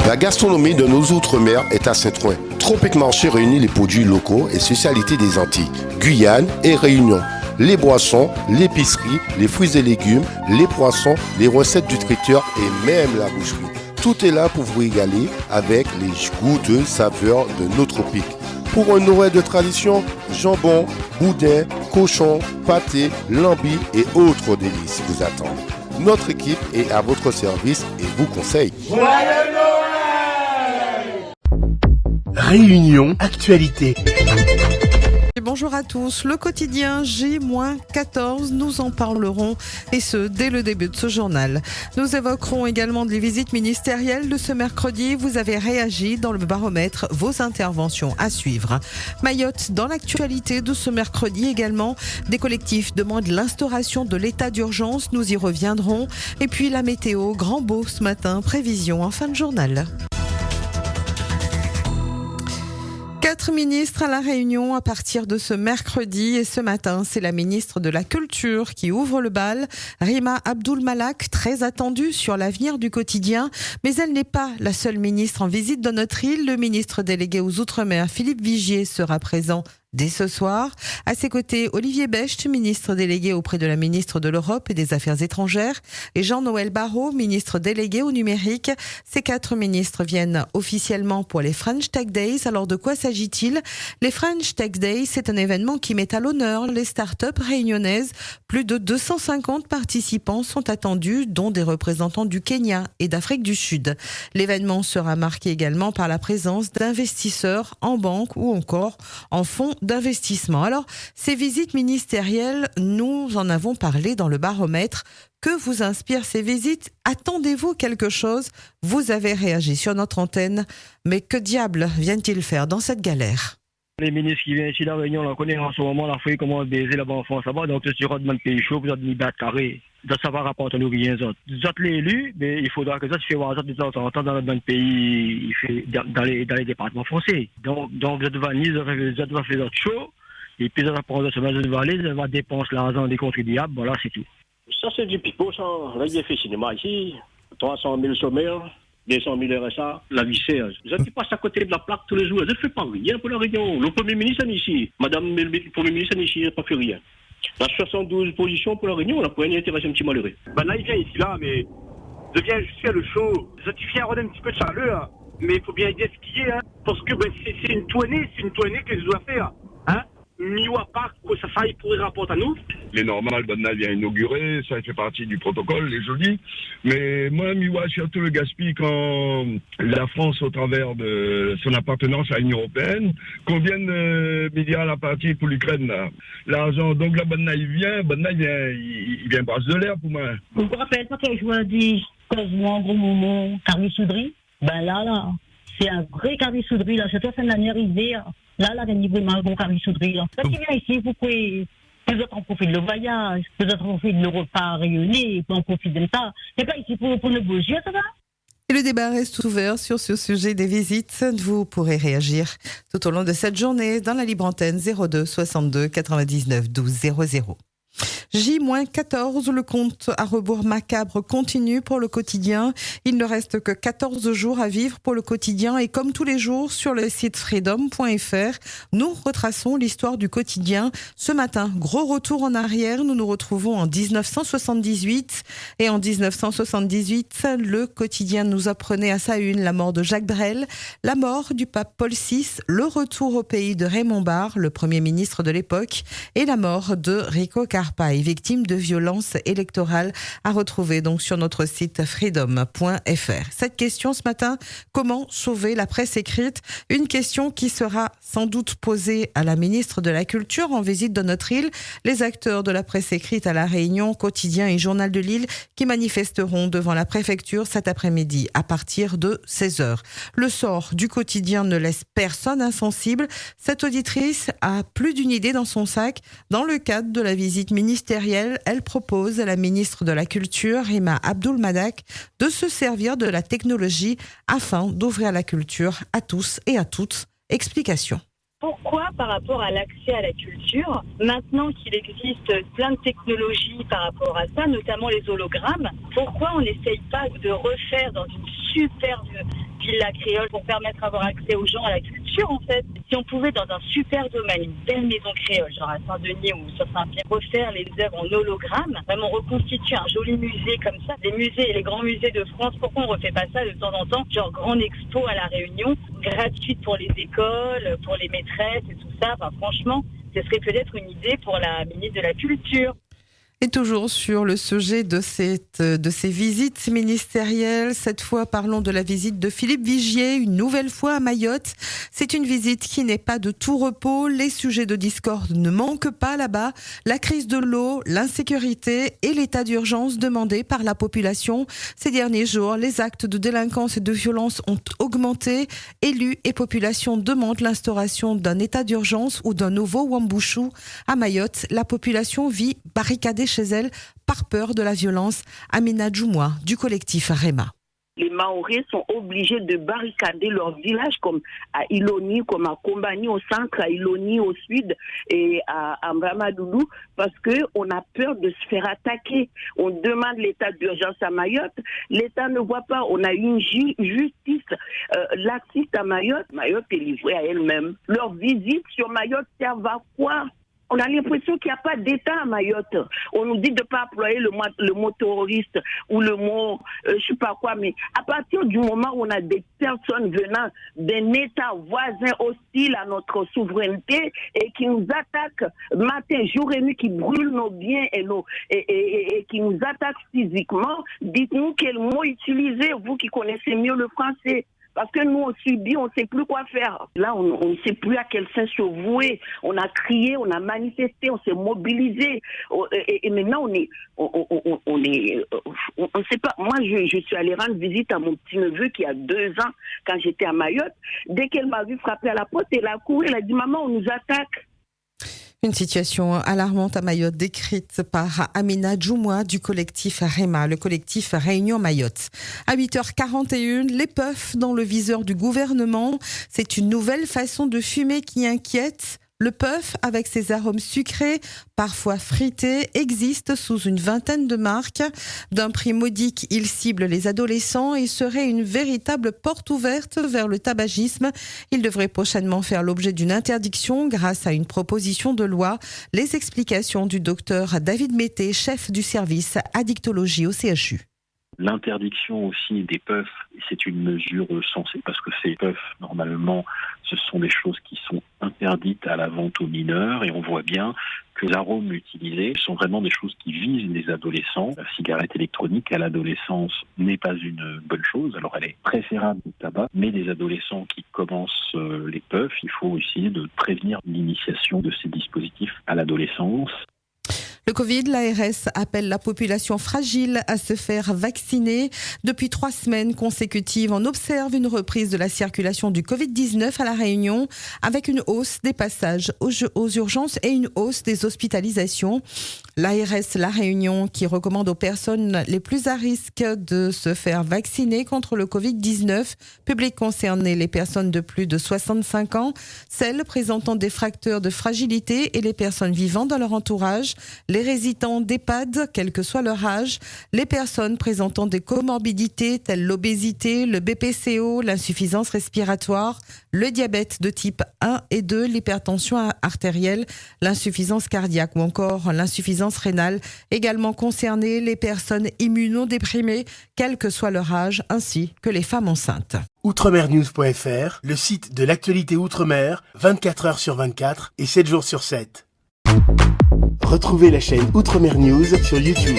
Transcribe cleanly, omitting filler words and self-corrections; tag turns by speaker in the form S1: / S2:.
S1: La gastronomie de nos outre-mer est à Saint-Ouen. Tropic Marché réunit les produits locaux et spécialités des Antilles, Guyane et Réunion. Les boissons, l'épicerie, les fruits et légumes, les poissons, les recettes du traiteur et même la boucherie. Tout est là pour vous régaler avec les goûteuses saveurs de nos tropiques. Pour un Noël de tradition, jambon, boudin, cochon, pâté, lambi et autres délices vous attendent. Notre équipe est à votre service et vous conseille.
S2: Joyeux Noël!
S3: Réunion Actualité.
S4: Bonjour à tous. Le quotidien J-14, nous en parlerons et ce, dès le début de ce journal. Nous évoquerons également les visites ministérielles de ce mercredi. Vous avez réagi dans le baromètre, vos interventions à suivre. Mayotte, dans l'actualité de ce mercredi également, des collectifs demandent l'instauration de l'état d'urgence. Nous y reviendrons. Et puis la météo, grand beau ce matin, prévision en fin de journal. 4 ministres à la Réunion à partir de ce mercredi et ce matin, c'est la ministre de la Culture qui ouvre le bal, Rima Abdul-Malak, très attendue sur l'avenir du quotidien, mais elle n'est pas la seule ministre en visite dans notre île. Le ministre délégué aux Outre-mer, Philippe Vigier, sera présent dès ce soir. À ses côtés, Olivier Becht, ministre délégué auprès de la ministre de l'Europe et des Affaires étrangères, et Jean-Noël Barrot, ministre délégué au numérique. Ces 4 ministres viennent officiellement pour les French Tech Days. Alors de quoi s'agit-il ? Les French Tech Days, c'est un événement qui met à l'honneur les startups réunionnaises. Plus de 250 participants sont attendus, dont des représentants du Kenya et d'Afrique du Sud. L'événement sera marqué également par la présence d'investisseurs en banque ou encore en fonds d'investissement. Alors, ces visites ministérielles, nous en avons parlé dans le baromètre. Que vous inspirent ces visites ? Attendez-vous quelque chose ? Vous avez réagi sur notre antenne. Mais que diable viennent-ils faire dans cette galère ?
S5: Les ministres qui viennent ici à la Réunion, on connaît en ce moment la fouille, comment baiser là-bas en France, là-bas. Donc, si on demande pays chaud, vous avez 10 mètres carrés. Ça va rapporter nous rien d'autre. Vous êtes l'élu, mais il faudra que ça se fasse voir de temps en temps dans le pays, dans les départements français. Donc vous êtes Nice, vous êtes faire d'autres choses, et puis vous allez prendre ce match de Valais, vous allez dépenser l'argent des contribuables, voilà, c'est tout.
S6: Ça, c'est du pipeau, ça. Là, il y a fait cinéma ici, 300 000 sommaires, 200 000 RSA, la lycée. Je passe à côté de la plaque tous les jours, je ne fais pas rien pour la Réunion. Le Premier ministre est ici, Madame le Premier ministre est ici, elle n'a pas fait rien. La 72 positions pour la Réunion, on n'a pas rien intéressé un petit malheureux.
S7: Ben là, il vient ici, là, mais je viens juste faire le show. Je viens redonner un petit peu de chaleur, mais il faut bien dire ce qu'il y a, hein, parce que ben, c'est une tournée que je dois faire. Hein? Miwa Park, ça il pourrait rapporter à nous.
S8: Les normales, Bonnal vient inaugurer, ça fait partie du protocole, les jeudis. Mais moi, Miwa, surtout le gaspille quand la France, au travers de son appartenance à l'Union européenne, combien de milliards la partie pour l'Ukraine, là. L'argent, donc là, Bonnal il vient brasse de l'air pour moi.
S9: Vous vous rappelez pas que je vous ai dit, quasiment, gros moment, carissouderie? Ben là, c'est un vrai carissouderie, là. C'est toi, c'est l'année arrivée, là. Là, il y a vraiment un bon carissouderie, là. Quand tu viens ici, vous pouvez, vous êtes en profit de le voyage, vous êtes en profit de le repas rayonné, vous en profit de ça. C'est pas ici pour le beau jeu, ça va?
S4: Et le débat reste ouvert sur ce sujet des visites. Vous pourrez réagir tout au long de cette journée dans la libre antenne 02 62 99 12 00. J-14, le compte à rebours macabre continue pour le quotidien. Il ne reste que 14 jours à vivre pour le quotidien et comme tous les jours sur le site freedom.fr, nous retraçons l'histoire du quotidien. Ce matin, gros retour en arrière, nous nous retrouvons en 1978 et en 1978, le quotidien nous apprenait à sa une la mort de Jacques Brel, la mort du pape Paul VI, le retour au pays de Raymond Barre, le premier ministre de l'époque, et la mort de Rico Carpaille, victime de violences électorales, à retrouver donc sur notre site freedom.fr. Cette question ce matin, comment sauver la presse écrite? Une question qui sera sans doute posée à la ministre de la Culture en visite de notre île. Les acteurs de la presse écrite à La Réunion, Quotidien et Journal de l'Île qui manifesteront devant la préfecture cet après-midi à partir de 16h. Le sort du quotidien ne laisse personne insensible. Cette auditrice a plus d'une idée dans son sac. Dans le cadre de la visite ministérielle, elle propose à la ministre de la Culture, Rima Abdul-Malak, de se servir de la technologie afin d'ouvrir la culture à tous et à toutes. Explication.
S10: Pourquoi, par rapport à l'accès à la culture, maintenant qu'il existe plein de technologies par rapport à ça, notamment les hologrammes, pourquoi on n'essaye pas de refaire dans une superbe villa créole pour permettre d'avoir accès aux gens à la culture, en fait? Si on pouvait, dans un super domaine, une belle maison créole, genre à Saint-Denis ou sur Saint-Pierre, refaire les œuvres en hologramme, vraiment reconstituer un joli musée comme ça, des musées et les grands musées de France, pourquoi on refait pas ça de temps en temps, genre grande expo à La Réunion, gratuite pour les écoles, pour les maîtresses et tout ça. Enfin, franchement, ce serait peut-être une idée pour la ministre de la Culture.
S4: Et toujours sur le sujet de ces visites ministérielles, cette fois parlons de la visite de Philippe Vigier, une nouvelle fois à Mayotte. C'est une visite qui n'est pas de tout repos, les sujets de discorde ne manquent pas là-bas, la crise de l'eau, l'insécurité et l'état d'urgence demandé par la population. Ces derniers jours, les actes de délinquance et de violence ont augmenté. Élus et population demandent l'instauration d'un état d'urgence ou d'un nouveau Wambouchou. À Mayotte, la population vit barricadée chez elle par peur de la violence. Amina Djoumoua du collectif Rema.
S11: Les Mahorais sont obligés de barricader leur village comme à Iloni, comme à Kombani au centre, à Iloni au sud et à Mramadoudou parce qu'on a peur de se faire attaquer. On demande l'état d'urgence à Mayotte. L'État ne voit pas. On a une justice laxiste à Mayotte. Mayotte est livrée à elle-même. Leur visite sur Mayotte servent à quoi? On a l'impression qu'il n'y a pas d'État à Mayotte. On nous dit de ne pas employer le mot terroriste ou le mot je sais pas quoi, mais à partir du moment où on a des personnes venant d'un État voisin hostile à notre souveraineté et qui nous attaquent matin, jour et nuit, qui brûlent nos biens et qui nous attaquent physiquement, dites-nous quel mot utiliser, vous qui connaissez mieux le français. Parce que nous, on subit, on ne sait plus quoi faire. Là, on ne sait plus à quel sens se vouer. On a crié, on a manifesté, on s'est mobilisé. Et maintenant, on ne sait pas. Moi, je suis allée rendre visite à mon petit-neveu qui a 2 ans quand j'étais à Mayotte. Dès qu'elle m'a vu frapper à la porte, elle a couru, elle a dit « Maman, on nous attaque ».
S4: Une situation alarmante à Mayotte décrite par Amina Djoumoua du collectif Rema, le collectif Réunion Mayotte. À 8h41, les puffs dans le viseur du gouvernement. C'est une nouvelle façon de fumer qui inquiète. Le puff, avec ses arômes sucrés, parfois frités, existe sous une vingtaine de marques. D'un prix modique, il cible les adolescents et serait une véritable porte ouverte vers le tabagisme. Il devrait prochainement faire l'objet d'une interdiction grâce à une proposition de loi. Les explications du docteur David Mété, chef du service addictologie au CHU.
S12: L'interdiction aussi des puffs, c'est une mesure sensée parce que ces puffs, normalement, ce sont des choses qui sont interdites à la vente aux mineurs et on voit bien que les arômes utilisés sont vraiment des choses qui visent les adolescents. La cigarette électronique à l'adolescence n'est pas une bonne chose, alors elle est préférable au tabac, mais les adolescents qui commencent les puffs, il faut essayer de prévenir l'initiation de ces dispositifs à l'adolescence.
S4: Le Covid, l'ARS appelle la population fragile à se faire vacciner. Depuis 3 semaines consécutives, on observe une reprise de la circulation du Covid-19 à La Réunion avec une hausse des passages aux urgences et une hausse des hospitalisations. L'ARS La Réunion qui recommande aux personnes les plus à risque de se faire vacciner contre le Covid-19. Public concerné, les personnes de plus de 65 ans, celles présentant des facteurs de fragilité et les personnes vivant dans leur entourage, les résidents d'EHPAD, quel que soit leur âge, les personnes présentant des comorbidités telles l'obésité, le BPCO, l'insuffisance respiratoire, le diabète de type 1 et 2, l'hypertension artérielle, l'insuffisance cardiaque ou encore l'insuffisance rénale. Également concernées les personnes immunodéprimées, quel que soit leur âge, ainsi que les femmes enceintes.
S3: Outremernews.fr, le site de l'actualité Outre-mer, 24 heures sur 24 et 7 jours sur 7. Retrouvez la chaîne Outremer News sur YouTube.